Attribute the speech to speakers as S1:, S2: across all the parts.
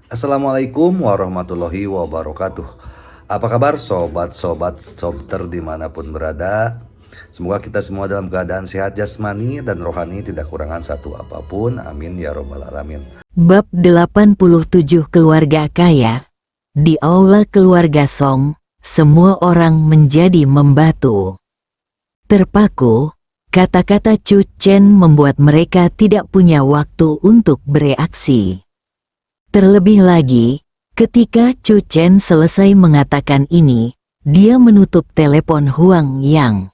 S1: Assalamualaikum warahmatullahi wabarakatuh. Apa kabar sobat-sobat sobter dimanapun berada? Semoga kita semua dalam keadaan sehat jasmani dan rohani, tidak kurangan satu apapun. Amin ya robbal alamin.
S2: Bab 87 Keluarga Kaya. Di aula keluarga Song, semua orang menjadi membatu. Terpaku, kata-kata Chu Chen membuat mereka tidak punya waktu untuk bereaksi. Terlebih lagi, ketika Chu Chen selesai mengatakan ini, dia menutup telepon Huang Yang.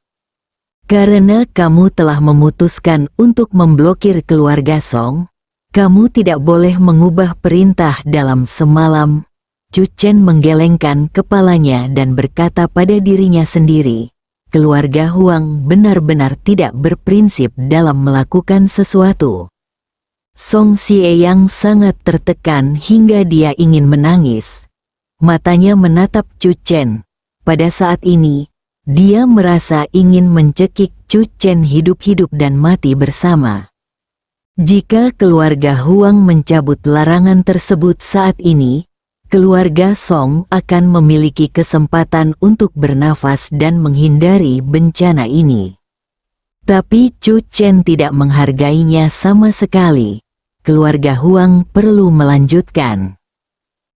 S2: Karena kamu telah memutuskan untuk memblokir keluarga Song, kamu tidak boleh mengubah perintah dalam semalam. Chu Chen menggelengkan kepalanya dan berkata pada dirinya sendiri, keluarga Huang benar-benar tidak berprinsip dalam melakukan sesuatu. Song Xie yang sangat tertekan hingga dia ingin menangis. Matanya menatap Chu Chen. Pada saat ini, dia merasa ingin mencekik Chu Chen hidup-hidup dan mati bersama. Jika keluarga Huang mencabut larangan tersebut saat ini, keluarga Song akan memiliki kesempatan untuk bernafas dan menghindari bencana ini. Tapi Chu Chen tidak menghargainya sama sekali. Keluarga Huang perlu melanjutkan.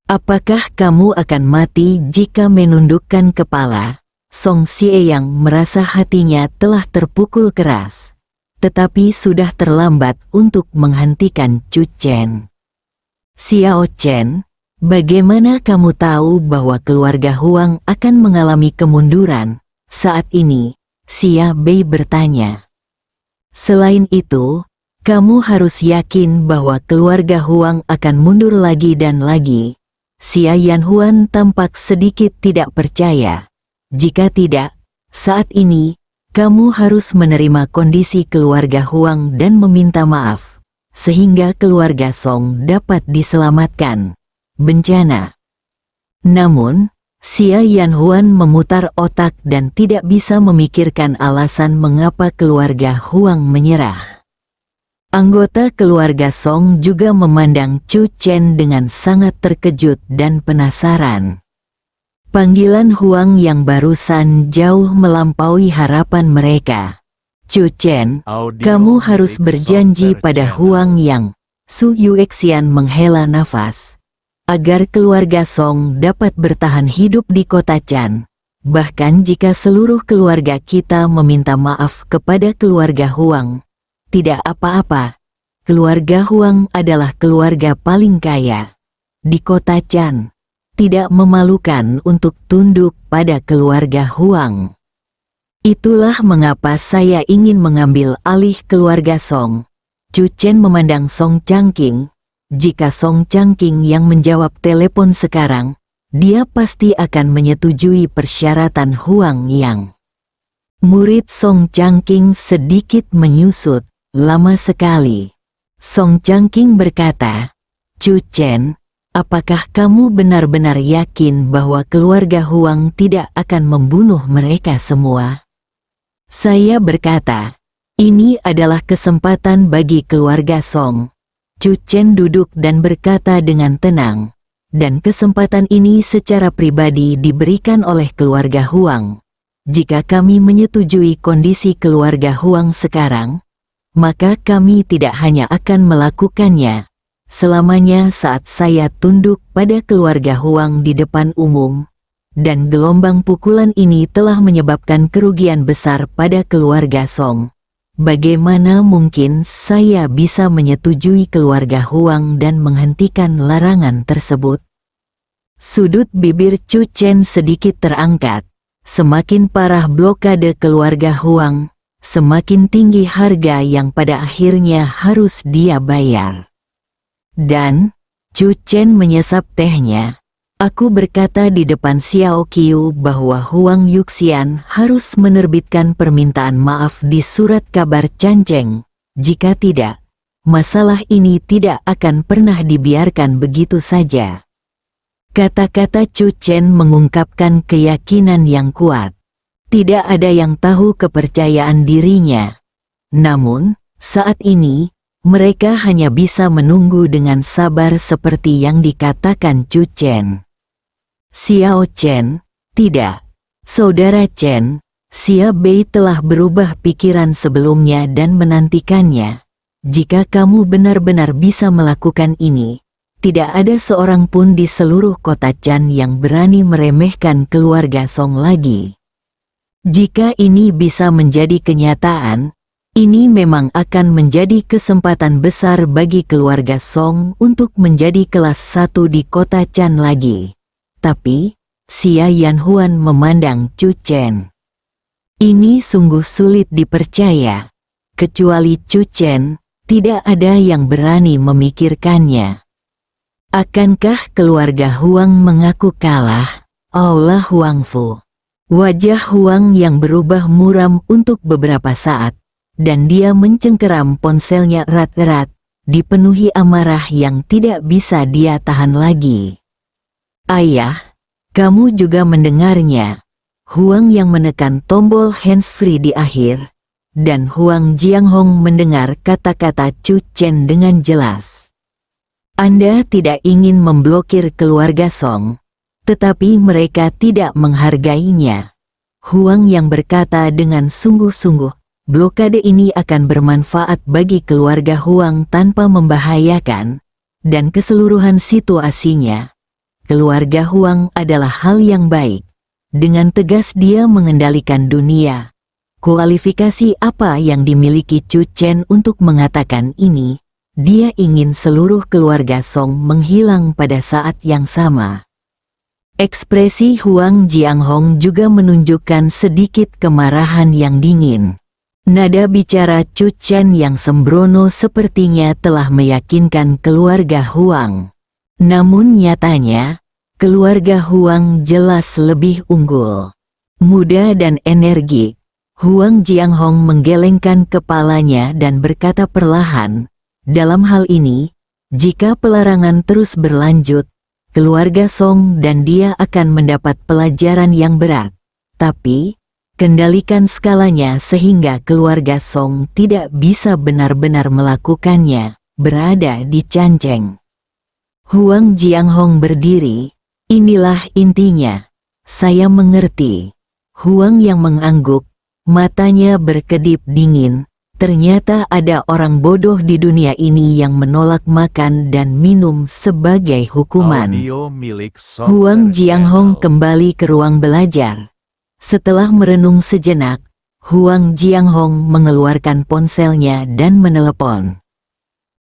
S2: Apakah kamu akan mati jika menundukkan kepala? Song Xie yang merasa hatinya telah terpukul keras. Tetapi sudah terlambat untuk menghentikan Chu Chen. Xiao Chen, bagaimana kamu tahu bahwa keluarga Huang akan mengalami kemunduran? Saat ini, Xia Bei bertanya. Selain itu, kamu harus yakin bahwa keluarga Huang akan mundur lagi dan lagi. Xia Yanhuan tampak sedikit tidak percaya. Jika tidak, saat ini, kamu harus menerima kondisi keluarga Huang dan meminta maaf, sehingga keluarga Song dapat diselamatkan. Bencana. Namun, Xia Yanhuan memutar otak dan tidak bisa memikirkan alasan mengapa keluarga Huang menyerah. Anggota keluarga Song juga memandang Chu Chen dengan sangat terkejut dan penasaran. Panggilan Huang yang barusan jauh melampaui harapan mereka. Chu Chen, kamu harus berjanji pada Huang Yang. Su Yuexian menghela nafas. Agar keluarga Song dapat bertahan hidup di kota Chan. Bahkan jika seluruh keluarga kita meminta maaf kepada keluarga Huang. Tidak apa-apa, keluarga Huang adalah keluarga paling kaya di kota Chan. Tidak memalukan untuk tunduk pada keluarga Huang. Itulah mengapa saya ingin mengambil alih keluarga Song. Chu Chen memandang Song Changqing. Jika Song Changqing yang menjawab telepon sekarang, dia pasti akan menyetujui persyaratan Huang Yang. Murid Song Changqing sedikit menyusut. Lama sekali. Song Changqing berkata, Chu Chen, apakah kamu benar-benar yakin bahwa keluarga Huang tidak akan membunuh mereka semua? Saya berkata, ini adalah kesempatan bagi keluarga Song. Chu Chen duduk dan berkata dengan tenang, dan kesempatan ini secara pribadi diberikan oleh keluarga Huang. Jika kami menyetujui kondisi keluarga Huang sekarang, maka kami tidak hanya akan melakukannya selamanya saat saya tunduk pada keluarga Huang di depan umum, dan gelombang pukulan ini telah menyebabkan kerugian besar pada keluarga Song. Bagaimana mungkin saya bisa menyetujui keluarga Huang dan menghentikan larangan tersebut? Sudut bibir Chu Chen sedikit terangkat. Semakin parah blokade keluarga Huang, semakin tinggi harga yang pada akhirnya harus dia bayar. Dan, Chu Chen menyesap tehnya. Aku berkata di depan Xiao Qiu bahwa Huang Yuxian harus menerbitkan permintaan maaf di surat kabar Canceng. Jika tidak, masalah ini tidak akan pernah dibiarkan begitu saja. Kata-kata Chu Chen mengungkapkan keyakinan yang kuat. Tidak ada yang tahu kepercayaan dirinya. Namun, saat ini, Mereka hanya bisa menunggu dengan sabar seperti yang dikatakan Chu Chen. Xiao Chen, tidak. Saudara Chen, Xia Bei telah berubah pikiran sebelumnya dan menantikannya. Jika kamu benar-benar bisa melakukan ini, tidak ada seorang pun di seluruh kota Chan yang berani meremehkan keluarga Song lagi. Jika ini bisa menjadi kenyataan, ini memang akan menjadi kesempatan besar bagi keluarga Song untuk menjadi kelas 1 di kota Chan lagi. Tapi, Xia Yanhuan memandang Chu Chen. Ini sungguh sulit dipercaya. Kecuali Chu Chen, tidak ada yang berani memikirkannya. Akankah keluarga Huang mengaku kalah? Aula Huangfu. Wajah Huang yang berubah muram untuk beberapa saat, dan dia mencengkeram ponselnya erat-erat, dipenuhi amarah yang tidak bisa dia tahan lagi. Ayah, kamu juga mendengarnya. Huang yang menekan tombol handsfree di akhir, dan Huang Jianghong mendengar kata-kata Chu Chen dengan jelas. Anda tidak ingin memblokir keluarga Song, tetapi mereka tidak menghargainya. Huang yang berkata dengan sungguh-sungguh, blokade ini akan bermanfaat bagi keluarga Huang tanpa membahayakan, dan keseluruhan situasinya. Keluarga Huang adalah hal yang baik. Dengan tegas dia mengendalikan dunia. Kualifikasi apa yang dimiliki Chu Chen untuk mengatakan ini? Dia ingin seluruh keluarga Song menghilang pada saat yang sama. Ekspresi Huang Jianghong juga menunjukkan sedikit kemarahan yang dingin. Nada bicara Chu Chen yang sembrono sepertinya telah meyakinkan keluarga Huang. Namun nyatanya, keluarga Huang jelas lebih unggul. Muda dan energik, Huang Jianghong menggelengkan kepalanya dan berkata perlahan, dalam hal ini, jika pelarangan terus berlanjut, keluarga Song dan dia akan mendapat pelajaran yang berat. Tapi, kendalikan skalanya sehingga keluarga Song tidak bisa benar-benar melakukannya, berada di Canceng. Huang Jianghong berdiri. Inilah intinya. Saya mengerti. Huang yang mengangguk, matanya berkedip dingin. Ternyata ada orang bodoh di dunia ini yang menolak makan dan minum sebagai hukuman. Huang Jianghong kembali ke ruang belajar. Setelah merenung sejenak, Huang Jianghong mengeluarkan ponselnya dan menelepon.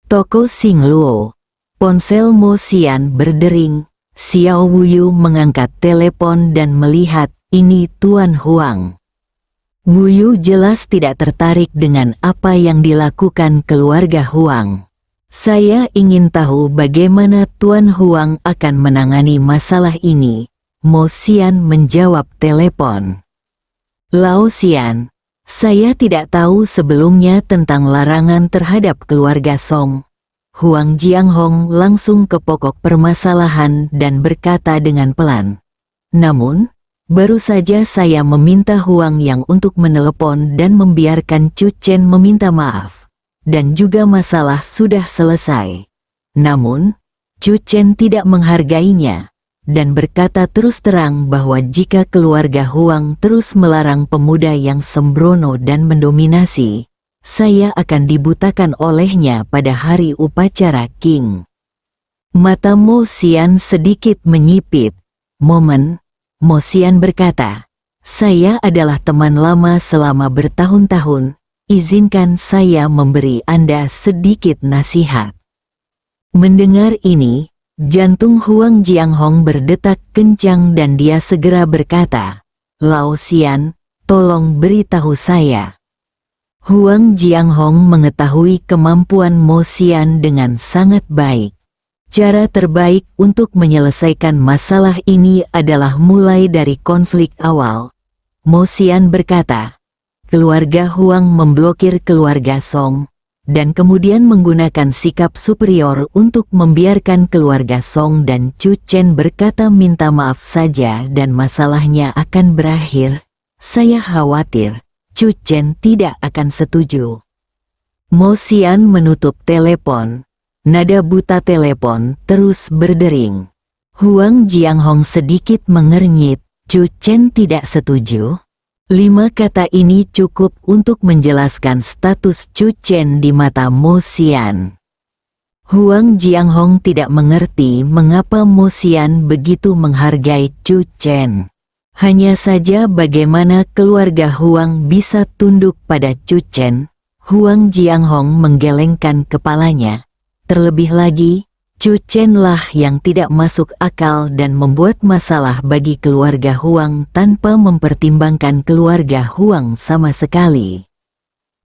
S2: Toko Xing Luo. Ponsel Mo Xian berdering. Xiao Wuyu mengangkat telepon dan melihat, ini Tuan Huang. Wuyu jelas tidak tertarik dengan apa yang dilakukan keluarga Huang. Saya ingin tahu bagaimana Tuan Huang akan menangani masalah ini. Mo Xian menjawab telepon. Lao Xian, saya tidak tahu sebelumnya tentang larangan terhadap keluarga Song. Huang Jianghong langsung ke pokok permasalahan dan berkata dengan pelan. Namun, baru saja saya meminta Huang yang untuk menelepon dan membiarkan Chu Chen meminta maaf. Dan juga masalah sudah selesai. Namun, Chu Chen tidak menghargainya, dan berkata terus terang bahwa jika keluarga Huang terus melarang pemuda yang sembrono dan mendominasi, saya akan dibutakan olehnya pada hari upacara King. Mata Mo Xian sedikit menyipit. Momen, Mo Xian berkata, saya adalah teman lama selama bertahun-tahun, izinkan saya memberi Anda sedikit nasihat. Mendengar ini, jantung Huang Jianghong berdetak kencang dan dia segera berkata, Lao Xian, tolong beritahu saya. Huang Jianghong mengetahui kemampuan Mo Xian dengan sangat baik. Cara terbaik untuk menyelesaikan masalah ini adalah mulai dari konflik awal. Mo Xian berkata, keluarga Huang memblokir keluarga Song, dan kemudian menggunakan sikap superior untuk membiarkan keluarga Song dan Chu Chen berkata minta maaf saja dan masalahnya akan berakhir. Saya khawatir Chu Chen tidak akan setuju. Mo Xian menutup telepon. Nada buta telepon terus berdering. Huang Jianghong sedikit mengernyit. Chu Chen tidak setuju. 5 kata ini cukup untuk menjelaskan status Chu Chen di mata Mo Xian. Huang Jianghong tidak mengerti mengapa Mo Xian begitu menghargai Chu Chen. Hanya saja bagaimana keluarga Huang bisa tunduk pada Chu Chen. Huang Jianghong menggelengkan kepalanya. Terlebih lagi, Chu Chen lah yang tidak masuk akal dan membuat masalah bagi keluarga Huang tanpa mempertimbangkan keluarga Huang sama sekali.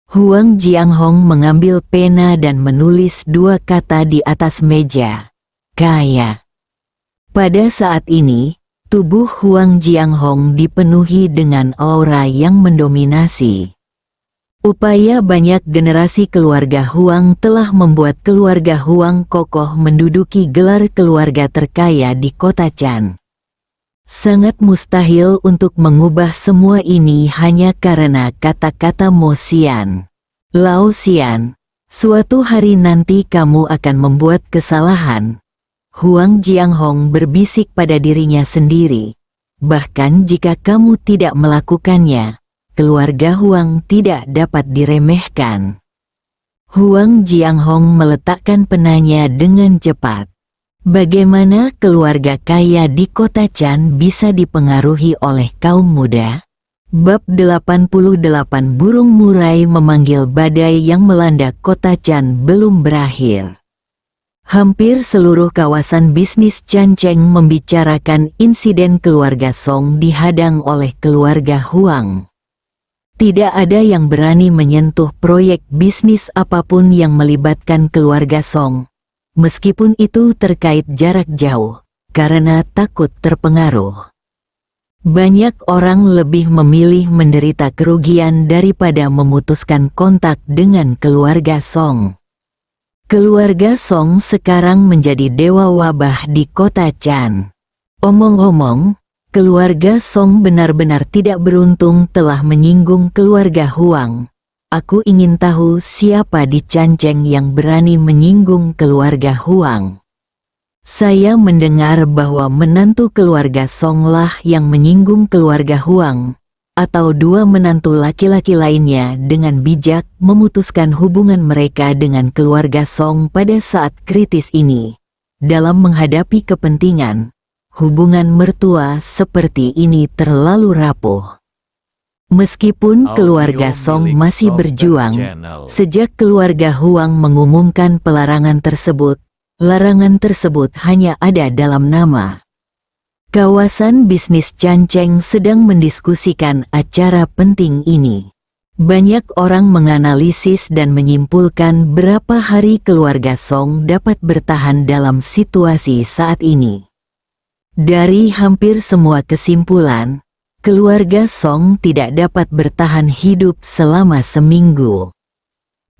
S2: Huang Jianghong mengambil pena dan menulis 2 kata di atas meja. Kaya. Pada saat ini, tubuh Huang Jianghong dipenuhi dengan aura yang mendominasi. Upaya banyak generasi keluarga Huang telah membuat keluarga Huang kokoh menduduki gelar keluarga terkaya di kota Chan. Sangat mustahil untuk mengubah semua ini hanya karena kata-kata Mo Xian. Lao Xian, suatu hari nanti kamu akan membuat kesalahan. Huang Jianghong berbisik pada dirinya sendiri. Bahkan jika kamu tidak melakukannya, keluarga Huang tidak dapat diremehkan. Huang Jianghong meletakkan penanya dengan cepat. Bagaimana keluarga kaya di kota Chan bisa dipengaruhi oleh kaum muda? Bab 88 Burung murai memanggil badai yang melanda kota Chan belum berakhir. Hampir seluruh kawasan bisnis Changcheng membicarakan insiden keluarga Song dihadang oleh keluarga Huang. Tidak ada yang berani menyentuh proyek bisnis apapun yang melibatkan keluarga Song. Meskipun itu terkait jarak jauh, karena takut terpengaruh. Banyak orang lebih memilih menderita kerugian daripada memutuskan kontak dengan keluarga Song. Keluarga Song sekarang menjadi dewa wabah di kota Chan. Omong-omong, keluarga Song benar-benar tidak beruntung telah menyinggung keluarga Huang. Aku ingin tahu siapa di Changcheng yang berani menyinggung keluarga Huang. Saya mendengar bahwa menantu keluarga Song lah yang menyinggung keluarga Huang, atau 2 menantu laki-laki lainnya dengan bijak memutuskan hubungan mereka dengan keluarga Song pada saat kritis ini. Dalam menghadapi kepentingan, hubungan mertua seperti ini terlalu rapuh. Meskipun keluarga Song masih berjuang, sejak keluarga Huang mengumumkan larangan tersebut hanya ada dalam nama. Kawasan bisnis Changcheng sedang mendiskusikan acara penting ini. Banyak orang menganalisis dan menyimpulkan berapa hari keluarga Song dapat bertahan dalam situasi saat ini. Dari hampir semua kesimpulan, keluarga Song tidak dapat bertahan hidup selama seminggu.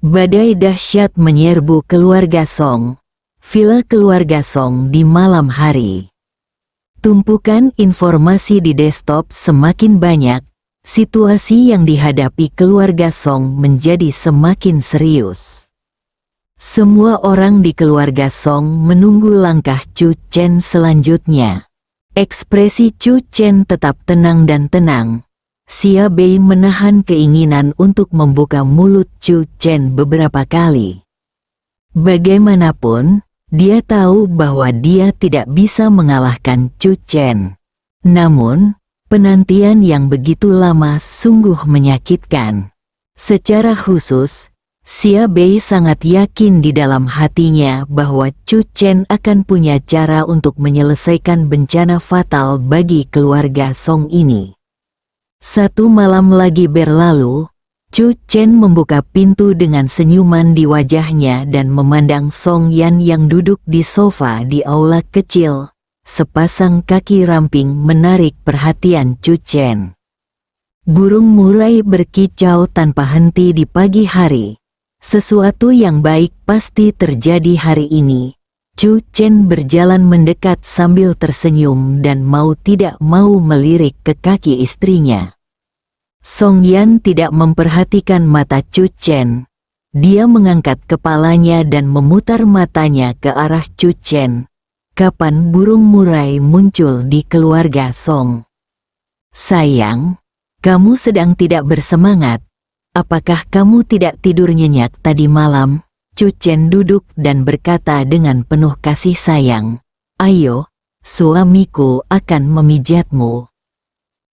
S2: Badai dahsyat menyerbu keluarga Song, villa keluarga Song di malam hari. Tumpukan informasi di desktop semakin banyak, situasi yang dihadapi keluarga Song menjadi semakin serius. Semua orang di keluarga Song menunggu langkah Chu Chen selanjutnya. Ekspresi Chu Chen tetap tenang dan tenang. Xia Bei menahan keinginan untuk membuka mulut Chu Chen beberapa kali. Bagaimanapun, dia tahu bahwa dia tidak bisa mengalahkan Chu Chen. Namun, penantian yang begitu lama sungguh menyakitkan. Secara khusus, Xia Bei sangat yakin di dalam hatinya bahwa Chu Chen akan punya cara untuk menyelesaikan bencana fatal bagi keluarga Song ini. 1 malam lagi berlalu, Chu Chen membuka pintu dengan senyuman di wajahnya dan memandang Song Yan yang duduk di sofa di aula kecil. Sepasang kaki ramping menarik perhatian Chu Chen. Burung murai berkicau tanpa henti di pagi hari. Sesuatu yang baik pasti terjadi hari ini. Chu Chen berjalan mendekat sambil tersenyum dan mau tidak mau melirik ke kaki istrinya. Song Yan tidak memperhatikan mata Chu Chen. Dia mengangkat kepalanya dan memutar matanya ke arah Chu Chen. Kapan burung murai muncul di keluarga Song? Sayang, kamu sedang tidak bersemangat. Apakah kamu tidak tidur nyenyak tadi malam? Chu Chen duduk dan berkata dengan penuh kasih sayang. Ayo, suamiku akan memijatmu.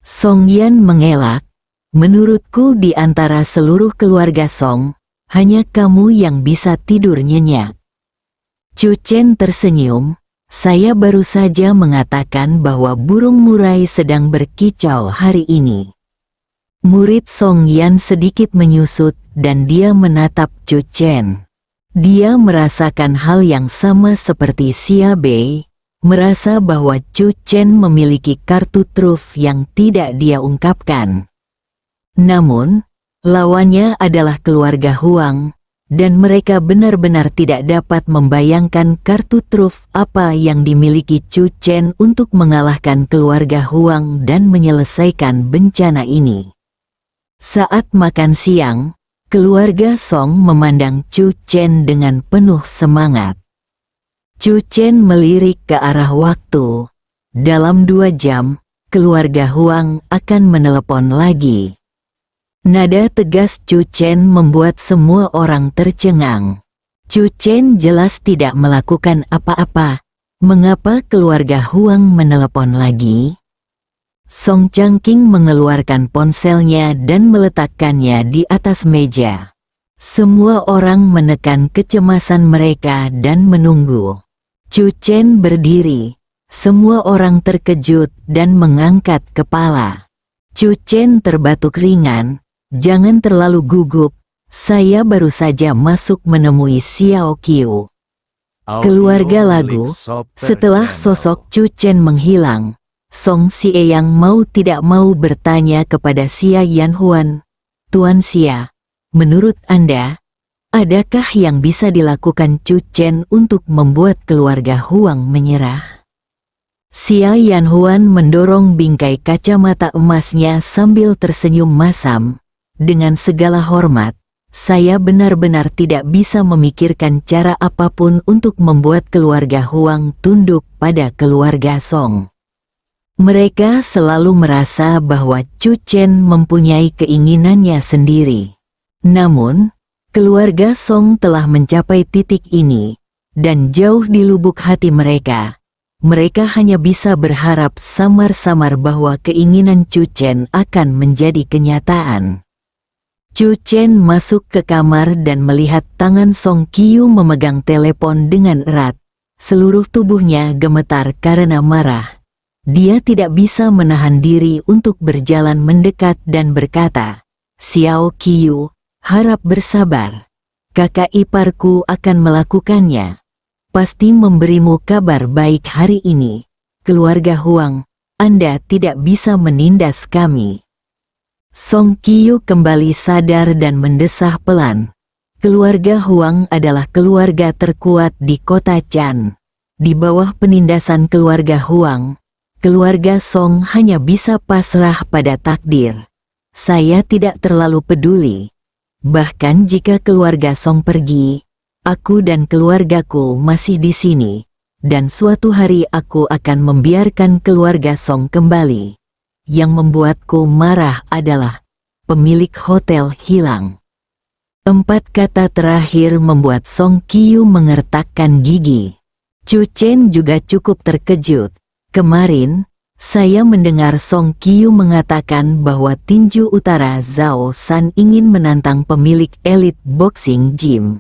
S2: Song Yan mengelak. Menurutku di antara seluruh keluarga Song, hanya kamu yang bisa tidur nyenyak. Chu Chen tersenyum. Saya baru saja mengatakan bahwa burung murai sedang berkicau hari ini. Murid Song Yan sedikit menyusut dan dia menatap Chu Chen. Dia merasakan hal yang sama seperti Xia Bei, merasa bahwa Chu Chen memiliki kartu truf yang tidak dia ungkapkan. Namun, lawannya adalah keluarga Huang, dan mereka benar-benar tidak dapat membayangkan kartu truf apa yang dimiliki Chu Chen untuk mengalahkan keluarga Huang dan menyelesaikan bencana ini. Saat makan siang, keluarga Song memandang Chu Chen dengan penuh semangat. Chu Chen melirik ke arah waktu. Dalam 2 jam, keluarga Huang akan menelepon lagi. Nada tegas Chu Chen membuat semua orang tercengang. Chu Chen jelas tidak melakukan apa-apa. Mengapa keluarga Huang menelepon lagi? Song Changqing mengeluarkan ponselnya dan meletakkannya di atas meja. Semua orang menekan kecemasan mereka dan menunggu. Chu Chen berdiri. Semua orang terkejut dan mengangkat kepala. Chu Chen terbatuk ringan. Jangan terlalu gugup, saya baru saja masuk menemui Xiao Qiu. Keluarga lagu, setelah sosok Chu Chen menghilang, Song Xie yang mau tidak mau bertanya kepada Xia Yanhuan. Tuan Xia, menurut Anda, adakah yang bisa dilakukan Chu Chen untuk membuat keluarga Huang menyerah? Xia Yanhuan mendorong bingkai kacamata emasnya sambil tersenyum masam. Dengan segala hormat, saya benar-benar tidak bisa memikirkan cara apapun untuk membuat keluarga Huang tunduk pada keluarga Song. Mereka selalu merasa bahwa Chu Chen mempunyai keinginannya sendiri. Namun, keluarga Song telah mencapai titik ini, dan jauh di lubuk hati mereka, mereka hanya bisa berharap samar-samar bahwa keinginan Chu Chen akan menjadi kenyataan. Chu Chen masuk ke kamar dan melihat tangan Song Qiu memegang telepon dengan erat. Seluruh tubuhnya gemetar karena marah. Dia tidak bisa menahan diri untuk berjalan mendekat dan berkata, Xiao Qiu, harap bersabar. Kakak iparku akan melakukannya. Pasti memberimu kabar baik hari ini. Keluarga Huang, Anda tidak bisa menindas kami. Song Qiu kembali sadar dan mendesah pelan. Keluarga Huang adalah keluarga terkuat di kota Chan. Di bawah penindasan keluarga Huang, keluarga Song hanya bisa pasrah pada takdir. Saya tidak terlalu peduli. Bahkan jika keluarga Song pergi, aku dan keluargaku masih di sini. Dan suatu hari aku akan membiarkan keluarga Song kembali. Yang membuatku marah adalah pemilik hotel hilang. 4 kata terakhir membuat Song Qiu mengertakkan gigi. Chu Chen juga cukup terkejut. Kemarin, saya mendengar Song Qiu mengatakan bahwa tinju utara Zhao San ingin menantang pemilik Elite Boxing Gym.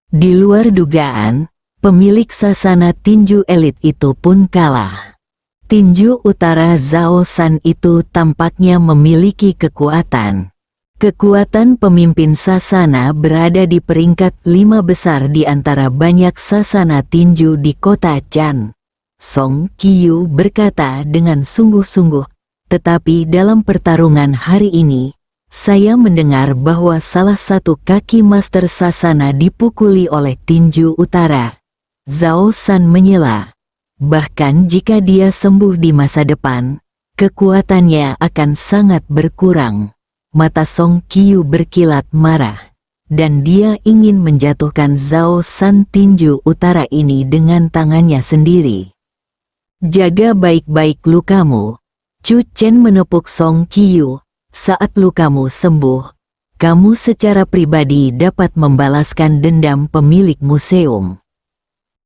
S2: Di luar dugaan, pemilik sasana tinju elit itu pun kalah. Tinju utara Zhao San itu tampaknya memiliki kekuatan. Kekuatan pemimpin sasana berada di peringkat 5 besar di antara banyak sasana tinju di kota Chan. Song Qiu berkata dengan sungguh-sungguh, tetapi dalam pertarungan hari ini, saya mendengar bahwa salah satu kaki master sasana dipukuli oleh tinju utara. Zhao San menyela. Bahkan jika dia sembuh di masa depan, kekuatannya akan sangat berkurang. Mata Song Qiu berkilat marah. dan dia ingin menjatuhkan Zhao San tinju utara ini dengan tangannya sendiri. Jaga baik-baik lukamu. Chu Chen menepuk Song Qiyu. Saat lukamu sembuh, kamu secara pribadi dapat membalaskan dendam pemilik museum.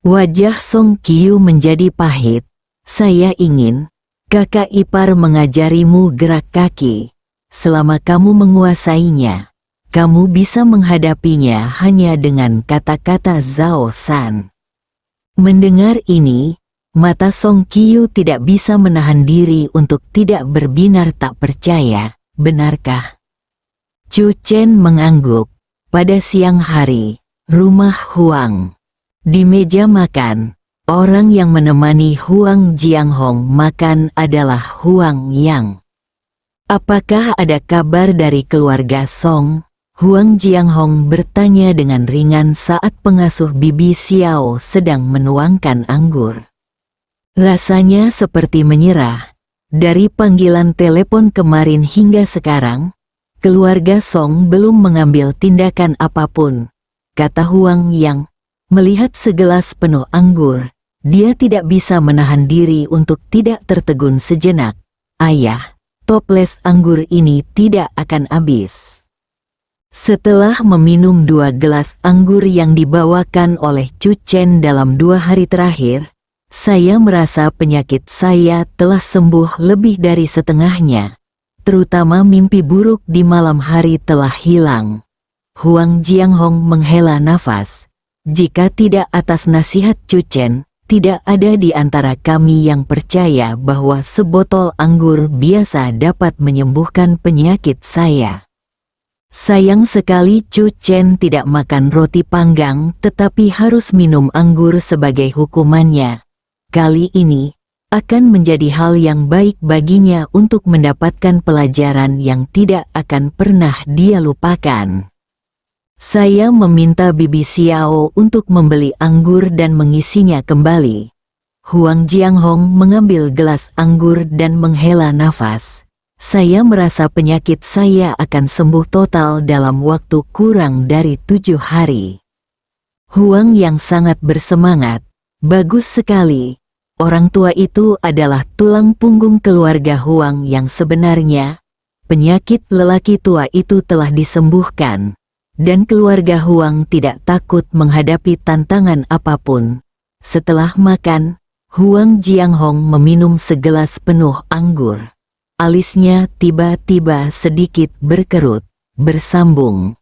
S2: Wajah Song Qiyu menjadi pahit. Saya ingin kakak ipar mengajarimu gerak kaki. Selama kamu menguasainya, kamu bisa menghadapinya hanya dengan kata-kata Zhao San. Mendengar ini, mata Song Qiyu tidak bisa menahan diri untuk tidak berbinar tak percaya. Benarkah? Chu Chen mengangguk. Pada siang hari, rumah Huang. Di meja makan, orang yang menemani Huang Jianghong makan adalah Huang Yang. Apakah ada kabar dari keluarga Song? Huang Jianghong bertanya dengan ringan saat pengasuh Bibi Xiao sedang menuangkan anggur. Rasanya seperti menyerah. Dari panggilan telepon kemarin hingga sekarang, keluarga Song belum mengambil tindakan apapun, kata Huang Yang. Melihat segelas penuh anggur, dia tidak bisa menahan diri untuk tidak tertegun sejenak. Ayah, toples anggur ini tidak akan habis. Setelah meminum 2 gelas anggur yang dibawakan oleh Chu Chen dalam 2 hari terakhir, saya merasa penyakit saya telah sembuh lebih dari setengahnya. Terutama mimpi buruk di malam hari telah hilang. Huang Jianghong menghela nafas. Jika tidak atas nasihat Chu Chen, tidak ada di antara kami yang percaya bahwa sebotol anggur biasa dapat menyembuhkan penyakit saya. Sayang sekali Chu Chen tidak makan roti panggang tetapi harus minum anggur sebagai hukumannya. Kali ini, akan menjadi hal yang baik baginya untuk mendapatkan pelajaran yang tidak akan pernah dia lupakan. Saya meminta Bibi Xiao untuk membeli anggur dan mengisinya kembali. Huang Jianghong mengambil gelas anggur dan menghela nafas. Saya merasa penyakit saya akan sembuh total dalam waktu kurang dari 7 hari. Huang yang sangat bersemangat. Bagus sekali. Orang tua itu adalah tulang punggung keluarga Huang yang sebenarnya. Penyakit lelaki tua itu telah disembuhkan. Dan keluarga Huang tidak takut menghadapi tantangan apapun. Setelah makan, Huang Jianghong meminum segelas penuh anggur. Alisnya tiba-tiba sedikit berkerut, bersambung.